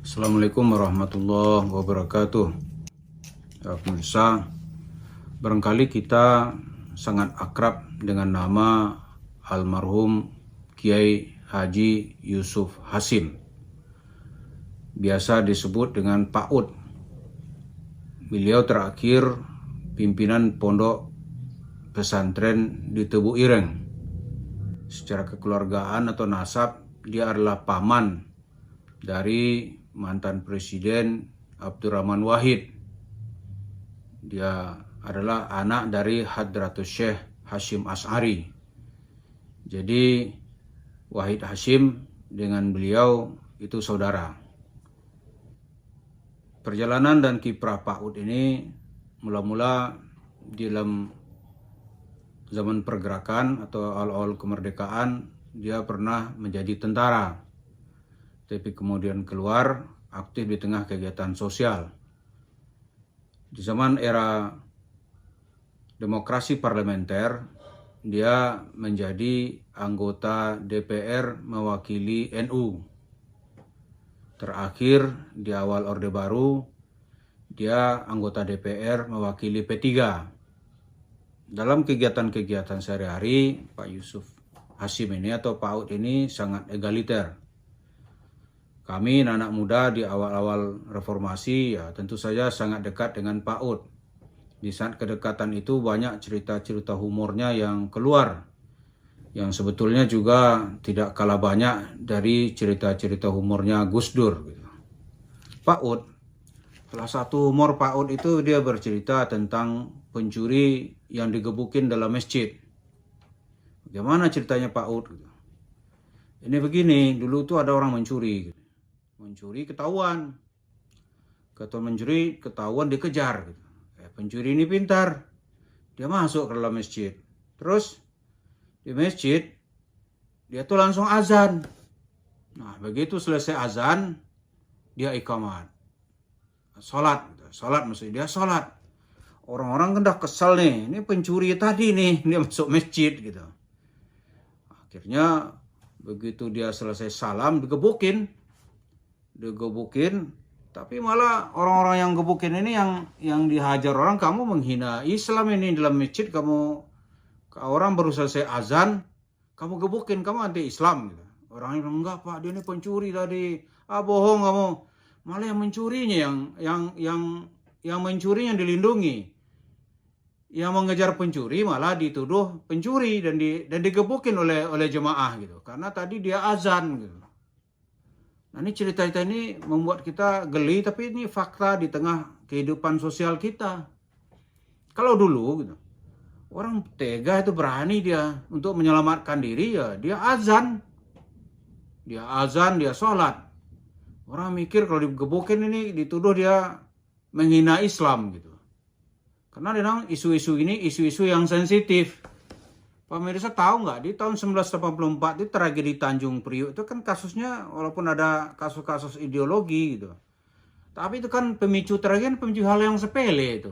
Assalamualaikum warahmatullahi wabarakatuh. Ya, pemirsa, barangkali kita sangat akrab dengan nama almarhum Kiai Haji Yusuf Hasyim. Biasa disebut dengan Pak Ud. Beliau terakhir pimpinan pondok pesantren di Tebu Ireng. Secara kekeluargaan atau nasab, dia adalah paman dari mantan Presiden Abdurrahman Wahid. Dia adalah anak dari Hadratus Syekh Hasyim Asy'ari. Jadi Wahid Hasyim dengan beliau itu saudara. Perjalanan dan kiprah Pak Ud ini mula-mula di dalam zaman pergerakan atau awal-awal kemerdekaan dia pernah menjadi tentara. Tapi kemudian keluar aktif di tengah kegiatan sosial. Di zaman era demokrasi parlementer, dia menjadi anggota DPR mewakili NU. Terakhir di awal Orde Baru, dia anggota DPR mewakili P3. Dalam kegiatan-kegiatan sehari-hari, Pak Yusuf Hasyim ini atau Pak Ud ini sangat egaliter. Kami anak muda di awal-awal reformasi ya tentu saja sangat dekat dengan Pak Ud. Di saat kedekatan itu banyak cerita-cerita humornya yang keluar. Yang sebetulnya juga tidak kalah banyak dari cerita-cerita humornya Gus Dur. Pak Ud, salah satu humor Pak Ud itu dia bercerita tentang pencuri yang digebukin dalam masjid. Bagaimana ceritanya Pak Ud? Ini begini, dulu tuh ada orang mencuri. Mencuri ketahuan, ketahuan dikejar. Pencuri ini pintar, dia masuk ke dalam masjid. Terus di masjid dia tuh langsung azan. Nah begitu selesai azan dia iqamat, sholat maksudnya dia sholat. Orang-orang kan udah kesal nih, ini pencuri tadi nih dia masuk masjid gitu. Akhirnya begitu dia selesai salam digebukin, tapi malah orang-orang yang gebukin ini yang dihajar orang, kamu menghina Islam ini dalam masjid, kamu orang baru selesai azan kamu gebukin, kamu anti Islam gitu. Orang bilang enggak Pak, dia ini pencuri tadi. Bohong kamu, malah yang mencurinya yang mencurinya dilindungi, yang mengejar pencuri malah dituduh pencuri dan digebukin oleh jemaah gitu karena tadi dia azan gitu. Nah ini cerita-cerita ini membuat kita geli, tapi ini fakta di tengah kehidupan sosial kita. Kalau dulu gitu, orang tega itu berani dia untuk menyelamatkan diri ya dia azan, dia sholat. Orang mikir kalau digebukin ini dituduh dia menghina Islam gitu. Karena memang isu-isu ini isu-isu yang sensitif. Pemirsa tahu nggak, di tahun 1984 itu tragedi Tanjung Priuk itu kan kasusnya walaupun ada kasus-kasus ideologi gitu. Tapi itu kan pemicu hal yang sepele itu.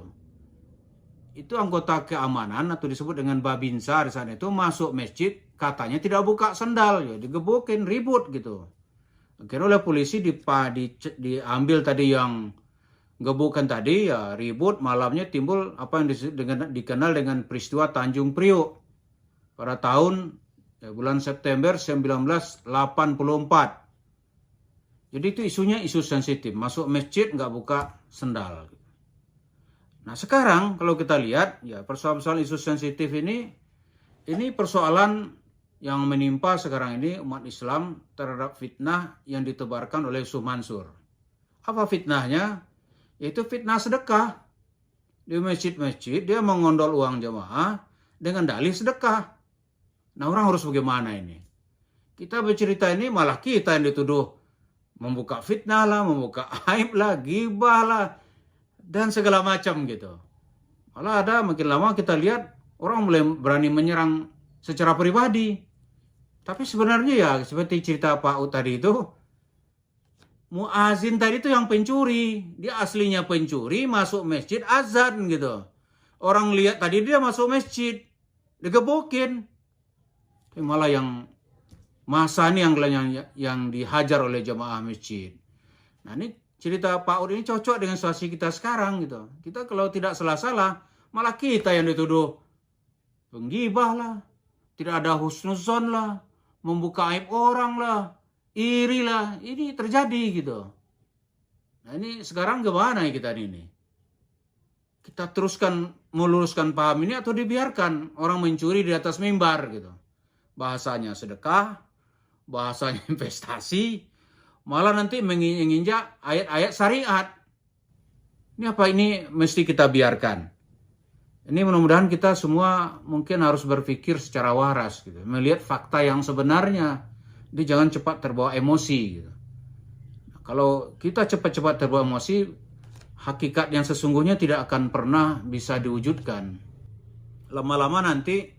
Itu anggota keamanan atau disebut dengan Babinsa di sana itu masuk masjid katanya tidak buka sendal ya digebukin, ribut gitu. Akhirnya oleh polisi diambil tadi yang gebukan tadi ya ribut, malamnya timbul apa yang dikenal dengan peristiwa Tanjung Priuk. Pada tahun bulan September 1984. Jadi itu isunya isu sensitif. Masuk masjid nggak buka sendal. Nah sekarang kalau kita lihat ya persoalan isu sensitif ini persoalan yang menimpa sekarang ini umat Islam terhadap fitnah yang ditebarkan oleh Yusuf Mansur. Apa fitnahnya? Yaitu fitnah sedekah. Di masjid-masjid dia mengondol uang jamaah dengan dalih sedekah. Nah orang harus bagaimana ini? Kita bercerita ini malah kita yang dituduh membuka fitnah lah, membuka aib lah, ghibah lah, dan segala macam gitu. Malah ada makin lama kita lihat orang mulai berani menyerang secara pribadi. Tapi sebenarnya ya seperti cerita Pak Ud tadi itu, muazin tadi itu yang pencuri. Dia aslinya pencuri, masuk masjid azan gitu. Orang lihat tadi dia masuk masjid, digebukin. Malah yang masa ini yang dihajar oleh jemaah masjid. Nah ini cerita Pak Ud ini cocok dengan situasi kita sekarang gitu. Kita kalau tidak salah-salah, malah kita yang dituduh penggibah lah, tidak ada husnuzon lah, membuka aib orang lah, iri lah. Ini terjadi gitu. Nah ini sekarang gimana ya kita ini? Kita teruskan meluruskan paham ini atau dibiarkan orang mencuri di atas mimbar gitu. Bahasanya sedekah, bahasanya investasi, malah nanti menginjak ayat-ayat syariat. Ini apa ini mesti kita biarkan? Ini mudah-mudahan kita semua mungkin harus berpikir secara waras gitu, melihat fakta yang sebenarnya. Jadi jangan cepat terbawa emosi gitu. Nah, kalau kita cepat-cepat terbawa emosi, hakikat yang sesungguhnya tidak akan pernah bisa diwujudkan. Lama-lama nanti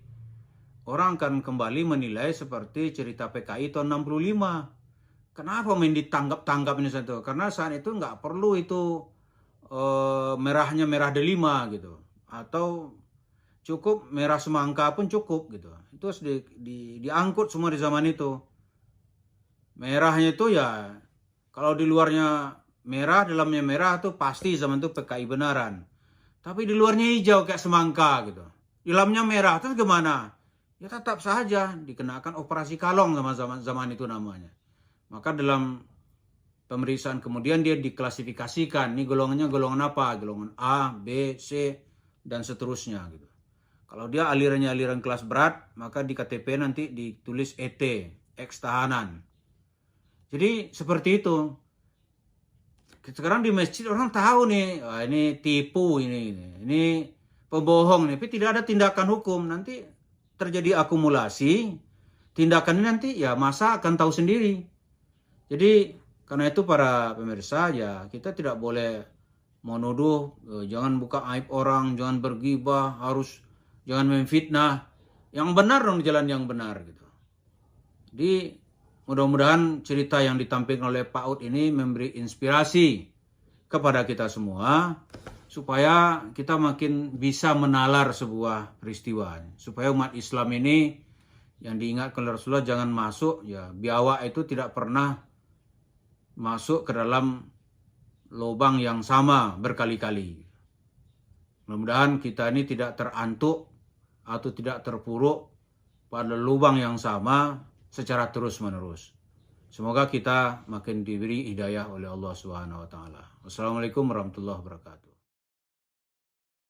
orang akan kembali menilai seperti cerita PKI tahun 65. Kenapa main ditanggap-tanggap ini satu? Karena saat itu nggak perlu itu merahnya merah delima gitu. Atau cukup merah semangka pun cukup gitu. Itu harus diangkut semua di zaman itu. Merahnya itu ya kalau di luarnya merah, dalamnya merah tuh pasti zaman itu PKI benaran. Tapi di luarnya hijau kayak semangka gitu. Dalamnya merah, terus gimana? Ya tetap saja dikenakan operasi kalong sama zaman itu namanya. Maka dalam pemeriksaan kemudian dia diklasifikasikan. Ini golongannya golongan apa? Golongan A, B, C, dan seterusnya gitu. Kalau dia alirannya aliran kelas berat, maka di KTP nanti ditulis ET, ex tahanan. Jadi seperti itu. Sekarang di masjid orang tahu nih, wah ini tipu ini pembohong nih, tapi tidak ada tindakan hukum. Nanti terjadi akumulasi, tindakan ini nanti ya masa akan tahu sendiri. Jadi karena itu para pemirsa ya kita tidak boleh menuduh, jangan buka aib orang, jangan bergibah, jangan memfitnah. Yang benar dong jalan yang benar gitu. Jadi mudah-mudahan cerita yang ditampilkan oleh Pak Ud ini memberi inspirasi kepada kita semua supaya kita makin bisa menalar sebuah peristiwa. Supaya umat Islam ini yang diingatkan oleh Rasulullah jangan masuk, ya biawak itu tidak pernah masuk ke dalam lubang yang sama berkali-kali. Mudah-mudahan kita ini tidak terantuk atau tidak terpuruk pada lubang yang sama secara terus-menerus. Semoga kita makin diberi hidayah oleh Allah Subhanahu wa taala. Wassalamualaikum warahmatullahi wabarakatuh.